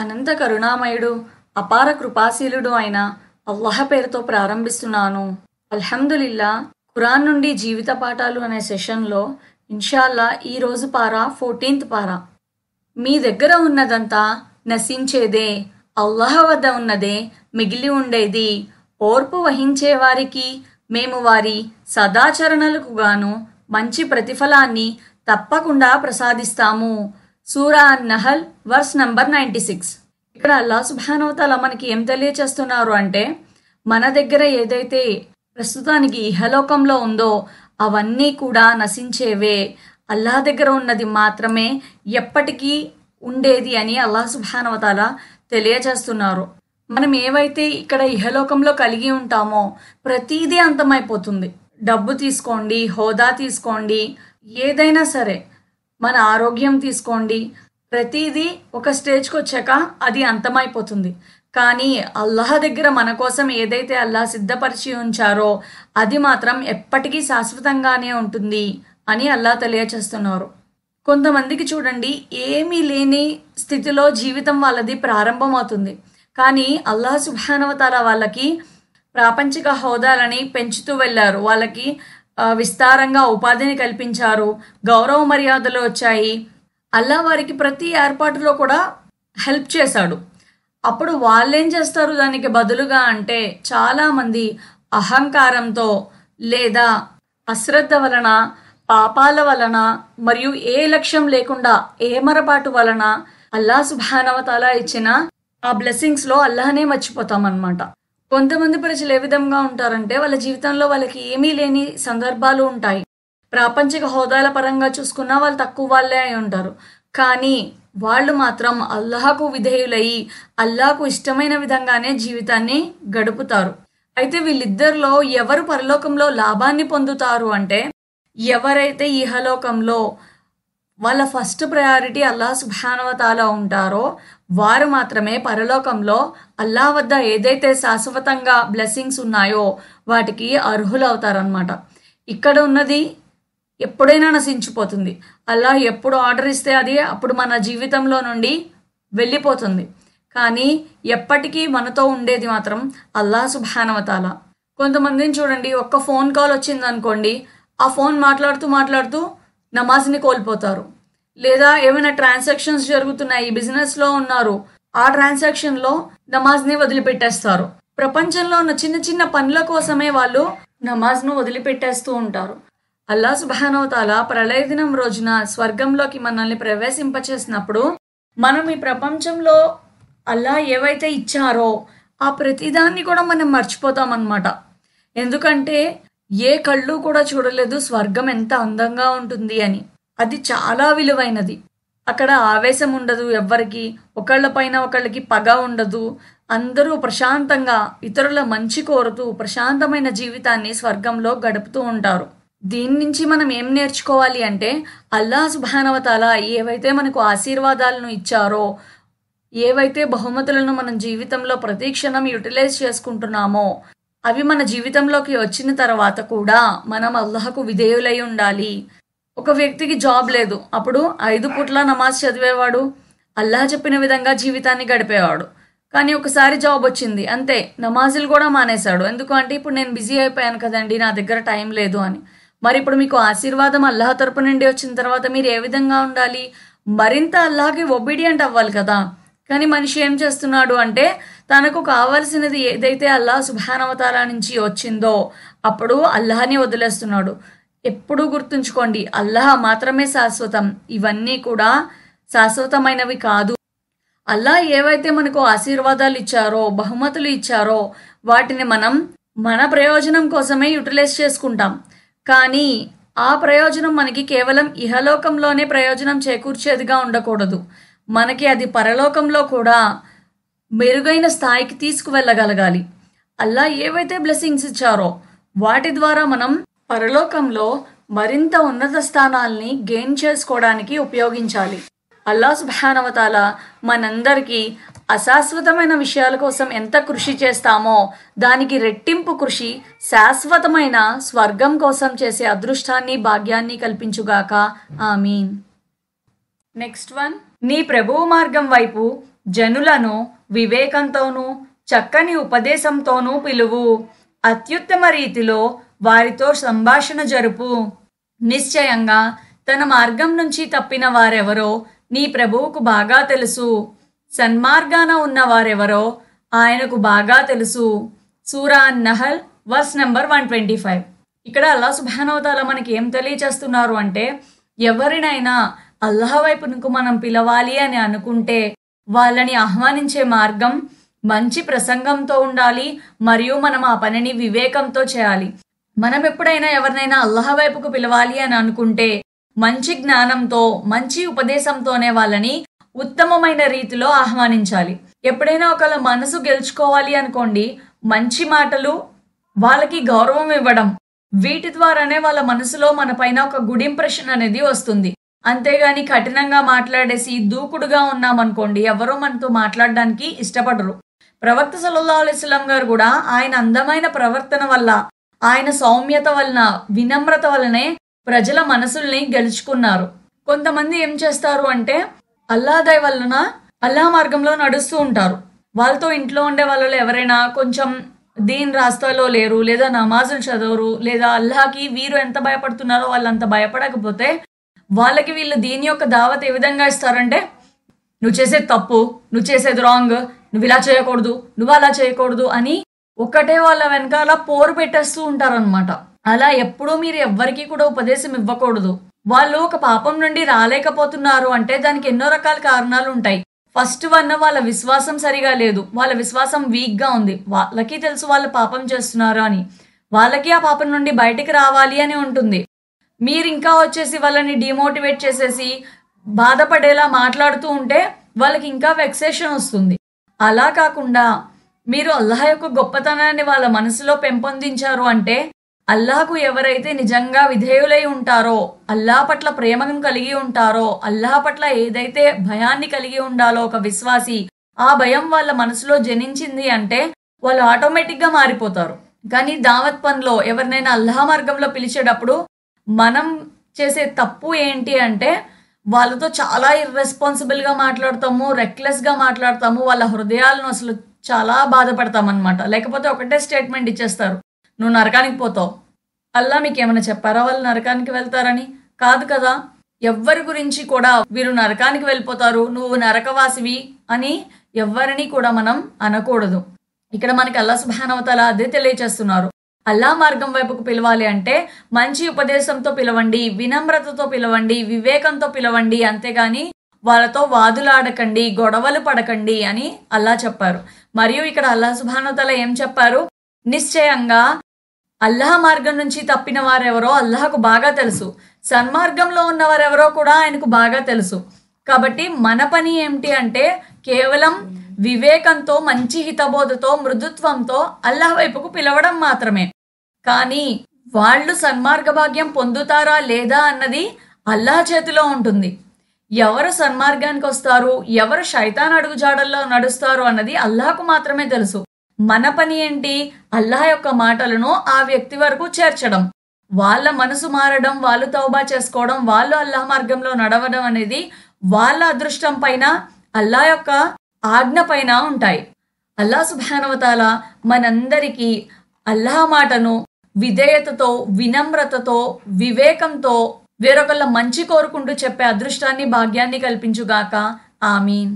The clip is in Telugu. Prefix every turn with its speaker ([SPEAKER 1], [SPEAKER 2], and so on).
[SPEAKER 1] అనంత కరుణామయుడు అపార కృపాశీలుడు అయిన అల్లాహ్ పేరుతో ప్రారంభిస్తున్నాను. అల్హమ్దులిల్లా. ఖురాన్ నుండి జీవిత పాఠాలు అనే సెషన్లో ఇన్షాల్లా ఈరోజు పారా 14th పారా. మీ దగ్గర ఉన్నదంతా నశించేదే, అల్లాహ్ వద్ద ఉన్నదే మిగిలి ఉండేది. ఓర్పు వహించే వారికి మేము వారి సదాచరణలకు గాను మంచి ప్రతిఫలాన్ని తప్పకుండా ప్రసాదిస్తాము. సూరా అన్-నహల్ వర్స్ నంబర్ 96. ఇక్కడ అల్లాహ్ సుబ్హానహు వ తఆలా మనకి ఏం తెలియచేస్తున్నారు అంటే, మన దగ్గర ఏదైతే ప్రస్తుతానికి ఇహలోకంలో ఉందో అవన్నీ కూడా నశించేవే, అల్లాహ్ దగ్గర ఉన్నది మాత్రమే ఎప్పటికీ ఉండేది అని అల్లాహ్ సుబ్హానహు వ తఆలా తెలియచేస్తున్నారు. మనం ఏవైతే ఇక్కడ ఇహలోకంలో కలిగి ఉంటామో ప్రతిదీ అంతమైపోతుంది. డబ్బు తీసుకోండి, హోదా తీసుకోండి, ఏదైనా సరే, మన ఆరోగ్యం తీసుకోండి, ప్రతిదీ ఒక స్టేజ్కి వచ్చాక అది అంతమైపోతుంది. కానీ అల్లాహ్ దగ్గర మన కోసం ఏదైతే అల్లాహ్ సిద్ధపరిచి ఉంచారో అది మాత్రం ఎప్పటికీ శాశ్వతంగానే ఉంటుంది అని అల్లాహ్ తెలియచేస్తున్నారు. కొంతమందికి చూడండి, ఏమీ లేని స్థితిలో జీవితం వాళ్ళది ప్రారంభమవుతుంది. కానీ అల్లాహ్ సుబ్హానహు వ తఆలా వాళ్ళకి ప్రాపంచిక హోదాలని పెంచుతూ వెళ్ళారు. వాళ్ళకి విస్తారంగా ఉపాధిని కల్పించారు, గౌరవ మర్యాదలు వచ్చాయి. అల్లాహ్ వారికి ప్రతి ఏర్పాటులో కూడా హెల్ప్ చేశాడు. అప్పుడు వాళ్ళేం చేస్తారు దానికి బదులుగా అంటే, చాలామంది అహంకారంతో లేదా అశ్రద్ధ వలన, పాపాల వలన మరియు ఏ లక్ష్యం లేకుండా ఏమరపాటు వలన అల్లాహ్ సుబ్హానహు వ తఆలా ఇచ్చిన ఆ బ్లెస్సింగ్స్లో అల్లాహనే మర్చిపోతామన్నమాట. కొంతమంది ప్రజలు ఏ విధంగా ఉంటారంటే, వాళ్ళ జీవితంలో వాళ్ళకి ఏమీ లేని సందర్భాలు ఉంటాయి. ప్రాపంచిక హోదాల పరంగా చూసుకున్నా వాళ్ళు తక్కువ వాళ్ళే అయి ఉంటారు. కానీ వాళ్ళు మాత్రం అల్లాహకు విధేయులయ్యి అల్లాహకు ఇష్టమైన విధంగానే జీవితాన్ని గడుపుతారు. అయితే వీళ్ళిద్దరిలో ఎవరు పరలోకంలో లాభాన్ని పొందుతారు అంటే, ఎవరైతే ఇహలోకంలో వాళ్ళ ఫస్ట్ ప్రయారిటీ అల్లాహ్ సుబ్హానహు వ తఆలా ఉంటారో వారు మాత్రమే పరలోకంలో అల్లాహ్ వద్ద ఏదైతే శాశ్వతంగా బ్లెస్సింగ్స్ ఉన్నాయో వాటికి అర్హులవుతారనమాట. ఇక్కడ ఉన్నది ఎప్పుడైనా నశించిపోతుంది. అల్లాహ్ ఎప్పుడు ఆర్డర్ ఇస్తే అది అప్పుడు మన జీవితంలో నుండి వెళ్ళిపోతుంది. కానీ ఎప్పటికీ మనతో ఉండేది మాత్రం అల్లాహ్ సుబ్హానహు వ తఆలా. కొంతమందిని చూడండి, ఒక్క ఫోన్ కాల్ వచ్చిందనుకోండి, ఆ ఫోన్ మాట్లాడుతూ నమాజ్ని కోల్పోతారు. లేదా ఏమైనా ట్రాన్సాక్షన్స్ జరుగుతున్నాయి, బిజినెస్లో ఉన్నారు, ఆ ట్రాన్సాక్షన్లో నమాజ్ని వదిలిపెట్టేస్తారు. ప్రపంచంలో ఉన్న చిన్న చిన్న పనుల కోసమే వాళ్ళు నమాజ్ను వదిలిపెట్టేస్తూ ఉంటారు. అల్లాహ్ సుబ్హానహు వ తఆలా ప్రళయ దినం రోజున స్వర్గంలోకి మనల్ని ప్రవేశింపచేసినప్పుడు మనం ఈ ప్రపంచంలో అల్లాహ్ ఏవైతే ఇచ్చారో ఆ ప్రతిదాన్ని కూడా మనం మర్చిపోతాం అన్నమాట. ఎందుకంటే ఏ కళ్ళు కూడా చూడలేదు స్వర్గం ఎంత అందంగా ఉంటుంది అని. అది చాలా విలువైనది. అక్కడ ఆవేశం ఉండదు, ఎవ్వరికి ఒకళ్ళపైన ఒకళ్ళకి పగ ఉండదు. అందరూ ప్రశాంతంగా ఇతరుల మంచి కోరుతూ ప్రశాంతమైన జీవితాన్ని స్వర్గంలో గడుపుతూ ఉంటారు. దీని నుంచి మనం ఏం నేర్చుకోవాలి అంటే, అల్లాహ్ సుబ్హానహు వ తఆలా ఏవైతే మనకు ఆశీర్వాదాలను ఇచ్చారో, ఏవైతే బహుమతులను మనం జీవితంలో ప్రతి క్షణం యూటిలైజ్ చేసుకుంటున్నామో అవి మన జీవితంలోకి వచ్చిన తర్వాత కూడా మనం అల్లాహకు విధేయులై ఉండాలి. ఒక వ్యక్తికి జాబ్ లేదు, అప్పుడు 5 పూట్ల నమాజ్ చదివేవాడు, అల్లాహ్ చెప్పిన విధంగా జీవితాన్ని గడిపేవాడు. కానీ ఒకసారి జాబ్ వచ్చింది, అంతే, నమాజులు కూడా మానేశాడు. ఎందుకు అంటే, ఇప్పుడు నేను బిజీ అయిపోయాను కదండి, నా దగ్గర టైం లేదు అని. మరి ఇప్పుడు మీకు ఆశీర్వాదం అల్లాహ్ తరపు నుండి వచ్చిన తర్వాత మీరు ఏ విధంగా ఉండాలి? మరింత అల్లాహకి ఒబీడియంట్ అవ్వాలి కదా. కానీ మనిషి ఏం చేస్తున్నాడు అంటే, తనకు కావాల్సినది ఏదైతే అల్లాహ్ సుబ్హానహు వ తఆలా నుంచి వచ్చిందో అప్పుడు అల్లాహని వదిలేస్తున్నాడు. ఎప్పుడూ గుర్తుంచుకోండి, అల్లాహ్ మాత్రమే శాశ్వతం, ఇవన్నీ కూడా శాశ్వతమైనవి కాదు. అల్లాహ్ ఏవైతే మనకు ఆశీర్వాదాలు ఇచ్చారో, బహుమతులు ఇచ్చారో వాటిని మనం మన ప్రయోజనం కోసమే యూటిలైజ్ చేసుకుంటాం. కానీ ఆ ప్రయోజనం మనకి కేవలం ఇహలోకంలోనే ప్రయోజనం చేకూర్చేదిగా ఉండకూడదు. మనకి అది పరలోకంలో కూడా మెరుగైన స్థాయికి తీసుకువెళ్ళగలగాలి. అల్లాహ్ ఏవైతే బ్లెస్సింగ్స్ ఇచ్చారో వాటి ద్వారా మనం పరలోకంలో మరింత ఉన్నత స్థానాల్ని గెయిన్ చేసుకోవడానికి ఉపయోగించాలి. అల్లాహ్ సుబ్హానహు వ తఆలా మనందరికీ అశాశ్వతమైన విషయాల కోసం ఎంత కృషి చేస్తామో దానికి రెట్టింపు కృషి శాశ్వతమైన స్వర్గం కోసం చేసే అదృష్టాన్ని, భాగ్యాన్ని కల్పించుగాక. ఆమీన్. నెక్స్ట్ వన్, నీ ప్రభువు మార్గం వైపు జనులను వివేకంతోనూ చక్కని ఉపదేశంతోనూ పిలువు. అత్యుత్తమ రీతిలో వారితో సంభాషణ జరుపు. నిశ్చయంగా తన మార్గం నుంచి తప్పిన వారెవరో నీ ప్రభువుకు బాగా తెలుసు. సన్మార్గాన ఉన్న వారెవరో ఆయనకు బాగా తెలుసు. సూరా అన్-నహల్ వర్స్ నెంబర్ 125. ఇక్కడ అల్లాహ్ సుబ్హానహు వ తఆలా మనకి ఏం తెలియచేస్తున్నారు అంటే, ఎవరినైనా అల్లాహ్ వైపునకు మనం పిలవాలి అని అనుకుంటే వాళ్ళని ఆహ్వానించే మార్గం మంచి ప్రసంగంతో ఉండాలి, మరియు మనం ఆ పనిని వివేకంతో చేయాలి. మనం ఎప్పుడైనా ఎవరినైనా అల్లాహ్ వైపుకు పిలవాలి అని అనుకుంటే మంచి జ్ఞానంతో మంచి ఉపదేశంతోనే వాళ్ళని ఉత్తమమైన రీతిలో ఆహ్వానించాలి. ఎప్పుడైనా ఒకళ్ళ మనసు గెలుచుకోవాలి అనుకోండి, మంచి మాటలు, వాళ్ళకి గౌరవం ఇవ్వడం, వీటి ద్వారానే వాళ్ళ మనసులో మన పైన ఒక గుడ్ ఇంప్రెషన్ అనేది వస్తుంది. అంతేగాని కఠినంగా మాట్లాడేసి దూకుడుగా ఉన్నామనుకోండి, ఎవరో మనతో మాట్లాడడానికి ఇష్టపడరు. ప్రవక్త సల్లల్లాహు అలైహి వసల్లం గారు కూడా ఆయన అందమైన ప్రవర్తన వల్ల, ఆయన సౌమ్యత వలన, వినమ్రత వలనే ప్రజల మనసుల్ని గెలుచుకున్నారు. కొంతమంది ఏం చేస్తారు అంటే అల్లాహ్ దయ వలన అల్లాహ్ మార్గంలో నడుస్తూ ఉంటారు. వాళ్ళతో ఇంట్లో ఉండే వాళ్ళలో ఎవరైనా కొంచెం దీన్ రాస్తాలో లేరు, లేదా నమాజులు చదవరు, లేదా అల్లాహకి వీరు ఎంత భయపడుతున్నారో వాళ్ళు అంత భయపడకపోతే వాళ్ళకి వీళ్ళు దీని యొక్క దావత్ ఏ విధంగా ఇస్తారంటే, నువ్వు చేసేది తప్పు, నువ్వు చేసేది రాంగ్, నువ్వు ఇలా చేయకూడదు, నువ్వు అలా చేయకూడదు అని ఒకటే వాళ్ళ వెనకాల పోరు పెట్టేస్తూ ఉంటారనమాట. అలా ఎప్పుడూ మీరు ఎవ్వరికీ కూడా ఉపదేశం ఇవ్వకూడదు. వాళ్ళు ఒక పాపం నుండి రాలేకపోతున్నారు అంటే దానికి ఎన్నో రకాల కారణాలు ఉంటాయి. ఫస్ట్ వన్, వాళ్ళ విశ్వాసం సరిగా లేదు, వాళ్ళ విశ్వాసం వీక్ గా ఉంది. వాళ్ళకి తెలుసు వాళ్ళు పాపం చేస్తున్నారు అని, వాళ్ళకి ఆ పాపం నుండి బయటికి రావాలి అని ఉంటుంది. మీరు ఇంకా వచ్చేసి వాళ్ళని డిమోటివేట్ చేసేసి బాధపడేలా మాట్లాడుతూ ఉంటే వాళ్ళకి ఇంకా వెక్సేషన్ వస్తుంది. అలా కాకుండా మీరు అల్లాహ్ యొక్క గొప్పతనాన్ని వాళ్ళ మనసులో పెంపొందించారు అంటే, అల్లాహకు ఎవరైతే నిజంగా విధేయులై ఉంటారో, అల్లాహ్ పట్ల ప్రేమను కలిగి ఉంటారో, అల్లాహ్ పట్ల ఏదైతే భయాన్ని కలిగి ఉండాలో ఒక విశ్వాసి, ఆ భయం వాళ్ళ మనసులో జనించింది అంటే వాళ్ళు ఆటోమేటిక్గా మారిపోతారు. కానీ దావత్ పనిలో ఎవరినైనా అల్లాహ్ మార్గంలో పిలిచేటప్పుడు మనం చేసే తప్పు ఏంటి అంటే వాళ్ళతో చాలా ఇర్రెస్పాన్సిబుల్గా మాట్లాడతాము, రెక్లెస్గా మాట్లాడతాము, వాళ్ళ హృదయాలను అసలు చాలా బాధపడతాం అనమాట. లేకపోతే ఒకటే స్టేట్మెంట్ ఇచ్చేస్తారు, నువ్వు నరకానికి పోతావు. అల్లా మీకు ఏమైనా చెప్పారా వాళ్ళు నరకానికి వెళ్తారని? కాదు కదా. ఎవ్వరి గురించి కూడా వీరు నరకానికి వెళ్ళిపోతారు, నువ్వు నరకవాసివి అని ఎవ్వరిని కూడా మనం అనకూడదు. ఇక్కడ మనకి అల్లాహ్ సుబ్హానహు వ తఆలా అదే తెలియచేస్తున్నారు. అల్లాహ్ మార్గం వైపుకు పిలవాలి అంటే మంచి ఉపదేశంతో పిలవండి, వినమ్రతతో పిలవండి, వివేకంతో పిలవండి, అంతేగాని వాళ్ళతో వాదులాడకండి, గొడవలు పడకండి అని అల్లాహ్ చెప్పారు. మరియు ఇక్కడ అల్లాహ్ సుబ్హానహు వ తఆలా ఏం చెప్పారు? నిశ్చయంగా అల్లాహ్ మార్గం నుంచి తప్పిన వారెవరో అల్లాహకు బాగా తెలుసు, సన్మార్గంలో ఉన్నవారెవరో కూడా ఆయనకు బాగా తెలుసు. కాబట్టి మన పని ఏమిటి అంటే కేవలం వివేకంతో, మంచి హితబోధతో, మృదుత్వంతో అల్లాహ్ వైపుకు పిలవడం మాత్రమే. కానీ వాళ్ళు సన్మార్గ భాగ్యం పొందుతారా లేదా అన్నది అల్లాహ్ చేతిలో ఉంటుంది. ఎవరు సన్మార్గానికి వస్తారు, ఎవరు శైతాన్ అడుగుజాడల్లో నడుస్తారు అన్నది అల్లాహకు మాత్రమే తెలుసు. మన పని ఏంటి? అల్లాహ్ యొక్క మాటలను ఆ వ్యక్తి వరకు చేర్చడం, వాళ్ళ మనసు మారడం, వాళ్ళు తౌబా చేసుకోవడం, వాళ్ళు అల్లాహ్ మార్గంలో నడవడం అనేది వాళ్ళ అదృష్టం పైన, అల్లాహ్ యొక్క ఆజ్ఞ పైన ఉంటాయి. అల్లాహ్ సుబ్హానహు వ తఆలా మనందరికీ అల్లాహ్ మాటను విధేయతతో, వినమ్రతతో, వివేకంతో వేరొకళ్ళ మంచి కోరుకుంటూ చెప్పే అదృష్టాన్ని, భాగ్యాన్ని కల్పించుగాక. ఆమీన్.